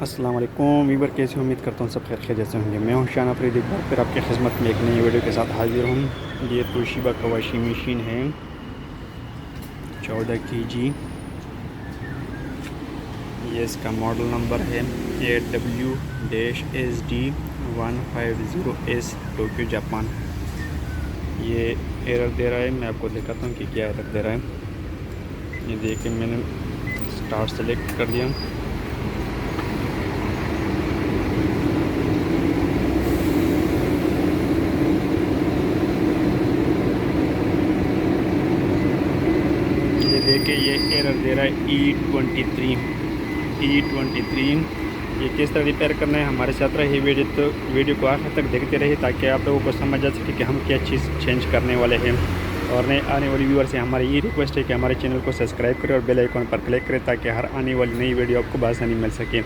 अस्सलाम वालेकुम वीवर, कैसे उम्मीद करता हूँ सब खैर खैरियत से होंगे। मैं हूँ शान फरीद, एक बार फिर आपकी खिदमत में एक नई वीडियो के साथ हाजिर हूँ। ये तोशिबा का वॉशिंग मशीन है 14 kg। ये इसका मॉडल नंबर है AW-SD150S, टोक्यो जापान। ये एरर दे रहा है, मैं आपको दिखाता हूँ कि क्या एरर दे रहा है। ये देखिए, मैंने स्टार्ट सेलेक्ट कर दिया। ये देखिए, ये एरर दे रहा है E23। ये किस तरह रिपेयर करना है हमारे साथ रही वीडियो को आखिर तक देखते रहिए, ताकि आप लोगों को समझ आ सके कि हम क्या चीज़ चेंज करने वाले हैं। और नए आने वाली व्यूअर से हमारी ये रिक्वेस्ट है कि हमारे चैनल को सब्सक्राइब करें और बेल आइकन पर क्लिक करें, ताकि हर आने वाली नई वीडियो आपको बआसानी मिल सके।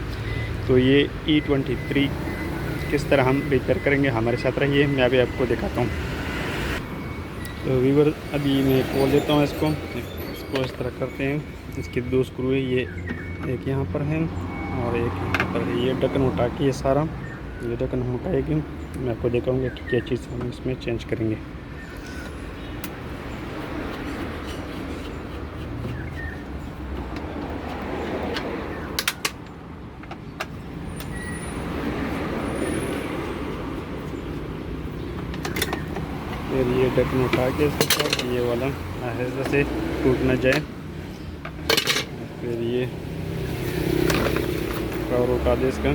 तो ये E23 किस तरह हम रिपेयर करेंगे, हमारे साथ रहिए, मैं अभी आपको दिखाता हूँ। तो व्यूअर, अभी मैं खोल देता हूँ इसको इस तरह करते हैं। इसके 2 स्क्रू है, ये एक यहाँ पर है और एक यहाँ पर है। ये ढक्कन उठा के, ये सारा ये ढक्कन हम उठाएंगे। मैं आपको दिखाऊंगा कि क्या चीज़ हम इसमें चेंज करेंगे। फिर ये ढक्कन उठा के इसके साथ ये वाला आहिस्ता से टूट ना जाए। फिर ये कवर उठा दे इसका।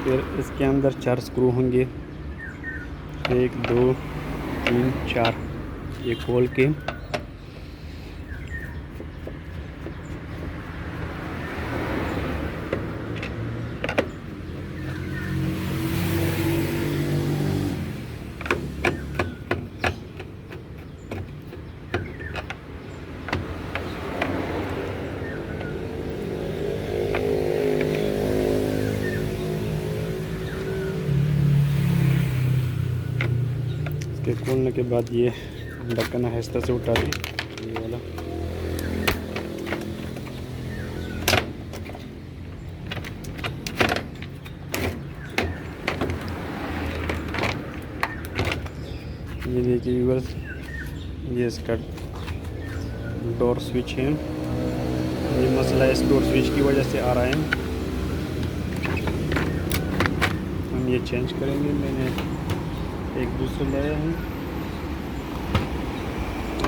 फिर इसके अंदर 4 स्क्रू होंगे, 1 2 3 4। ये खोल के खोलने के बाद ये ढक्कन आहिस्ता से उठा दें, ये वाला। ये देखिए व्यूअर्स, ये इसका डोर स्विच है। ये मसला इस डोर स्विच की वजह से आ रहा है, हम ये चेंज करेंगे। मैंने एक दूसरा लाया है,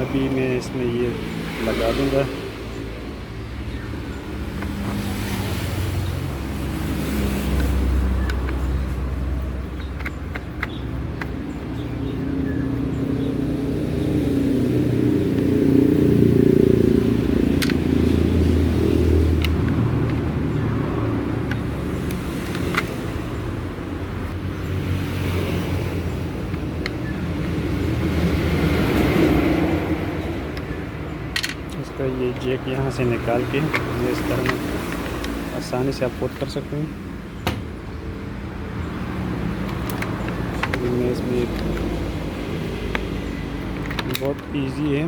अभी मैं इसमें ये लगा दूंगा। इसका ये जैक यहाँ से निकाल के ये इस तरह आसानी से आप पोत कर सकते हैं। मैं इसमें बहुत इजी है।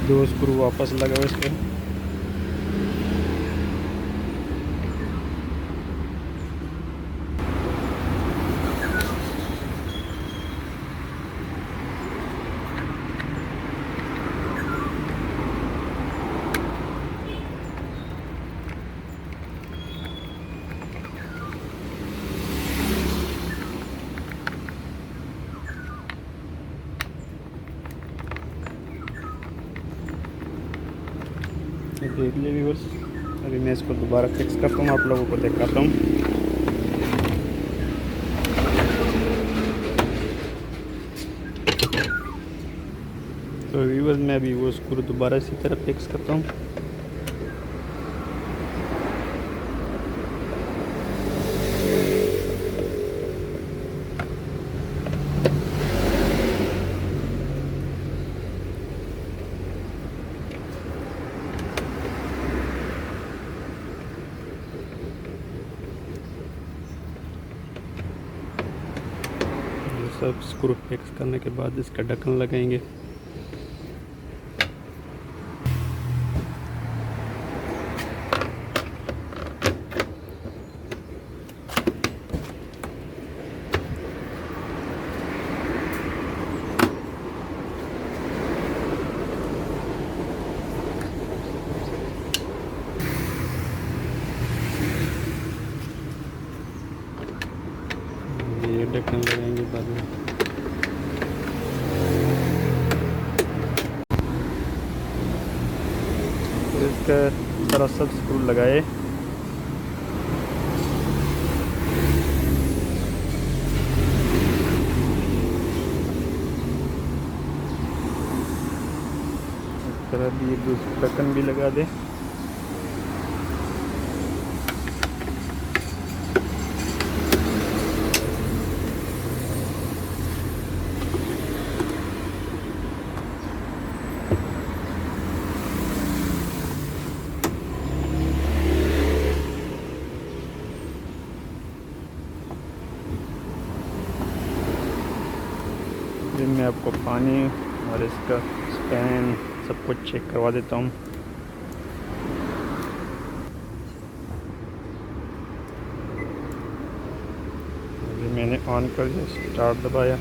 दो स्क्रू वापस लगाओ इस पर। देख लिए व्यूअर्स, अभी मैं इसको दोबारा फिक्स करता हूँ, आप लोगों को दिखाता हूँ। तो व्यूअर्स, मैं अभी वो स्क्रू दोबारा इसी तरह फिक्स करता हूँ। सब स्क्रू फिक्स करने के बाद इसका ढक्कन लगाएंगे। ये ढक्कन लगाएंगे बाद में। तो इसका सारा सब स्क्रू लगाए। इस तरह भी दूसरा ढक्कन भी लगा दे। मैं आपको पानी और इसका स्पैन सब कुछ चेक करवा देता हूँ। अभी मैंने ऑन कर दिया, स्टार्ट दबाया।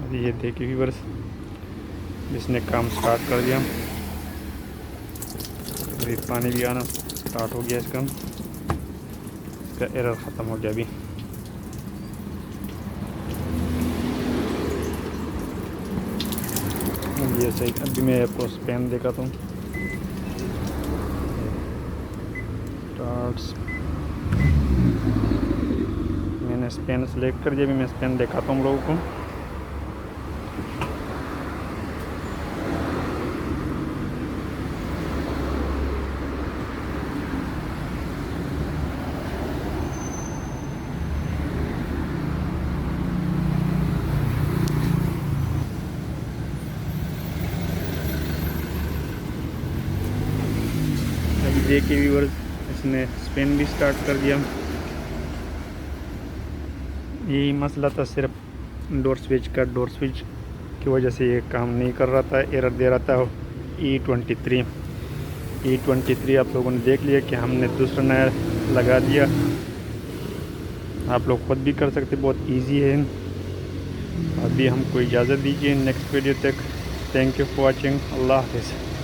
अभी ये देखिए व्यूअर्स, इसने काम स्टार्ट कर दिया। अभी पानी भी आना स्टार्ट हो गया इसका एरर ख़त्म हो गया। अभी ये सही। अभी मैं आपको स्पैन दिखाता हूँ। मैंने स्पैन सेलेक्ट कर दिया। अभी मैं स्पैन दिखाता हूँ लोगों को। देखिए व्यूअर्स, इसने स्पिन भी स्टार्ट कर दिया। यही मसला था सिर्फ डोर स्विच का। डोर स्विच की वजह से ये काम नहीं कर रहा था, एरर दे रहा था। E23 आप लोगों ने देख लिया कि हमने दूसरा नया लगा दिया। आप लोग खुद भी कर सकते, बहुत इजी है। अभी हमको इजाज़त दीजिए नेक्स्ट वीडियो तक। Thank you for watching. अल्लाह हाफ़िज़।